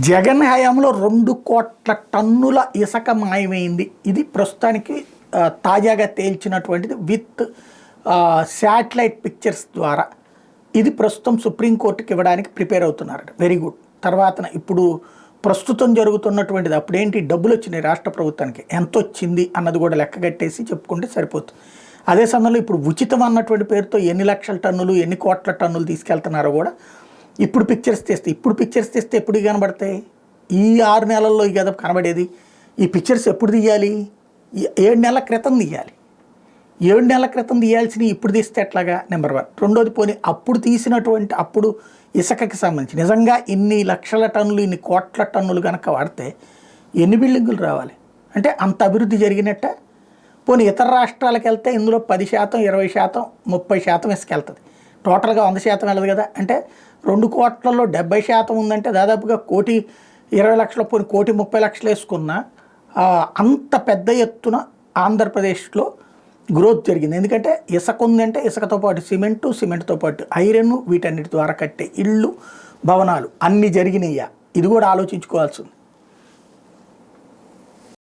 జగన్ హయాంలో 2 కోట్ల టన్నుల ఇసుక మాయమైంది. ఇది ప్రస్తుతానికి తాజాగా తేల్చినటువంటిది విత్ శాటిలైట్ పిక్చర్స్ ద్వారా. ఇది ప్రస్తుతం సుప్రీంకోర్టుకి ఇవ్వడానికి ప్రిపేర్ అవుతున్నారట. Very good. తర్వాత ఇప్పుడు ప్రస్తుతం జరుగుతున్నటువంటిది అప్పుడేంటి డబ్బులు వచ్చినాయి రాష్ట్ర ప్రభుత్వానికి, ఎంత వచ్చింది అన్నది కూడా లెక్కగట్టేసి చెప్పుకుంటే సరిపోతుంది. అదే సమయంలో ఇప్పుడు ఉచితం అన్నటువంటి పేరుతో ఎన్ని లక్షల టన్నులు ఎన్ని కోట్ల టన్నులు తీసుకెళ్తున్నారో కూడా ఇప్పుడు పిక్చర్స్ తీస్తే ఎప్పుడు కనబడతాయి? ఈ 6 నెలల్లో ఈ కదా కనబడేది. ఈ పిక్చర్స్ ఎప్పుడు తీయాలి? 7 నెలల క్రితం తీయాలి. 7 నెలల క్రితం తీయాల్సినవి ఇప్పుడు తీస్తే ఎట్లాగా? నెంబర్ 1. రెండోది, పోనీ అప్పుడు తీసినటువంటి అప్పుడు ఇసుకకి సంబంధించి నిజంగా ఇన్ని లక్షల టన్నులు ఇన్ని కోట్ల టన్నులు కనుక వాడితే ఎన్ని బిల్డింగులు రావాలి? అంటే అంత అభివృద్ధి జరిగినట్ట. పోనీ ఇతర రాష్ట్రాలకు వెళ్తే ఇందులో 10%, 20%, 30% ఇసుక వెళ్తుంది. టోటల్గా 100% వెళ్ళదు కదా. అంటే 2 కోట్లలో 70% ఉందంటే దాదాపుగా 1,20,00,000, పోనీ 1,30,00,000 వేసుకున్న అంత పెద్ద ఎత్తున ఆంధ్రప్రదేశ్లో గ్రోత్ జరిగింది. ఎందుకంటే ఇసుక ఉందంటే ఇసుకతో పాటు సిమెంట్తో పాటు ఐరన్, వీటన్నిటి ద్వారా కట్టే ఇళ్ళు, భవనాలు అన్నీ జరిగినాయా? ఇది కూడా ఆలోచించుకోవాల్సింది.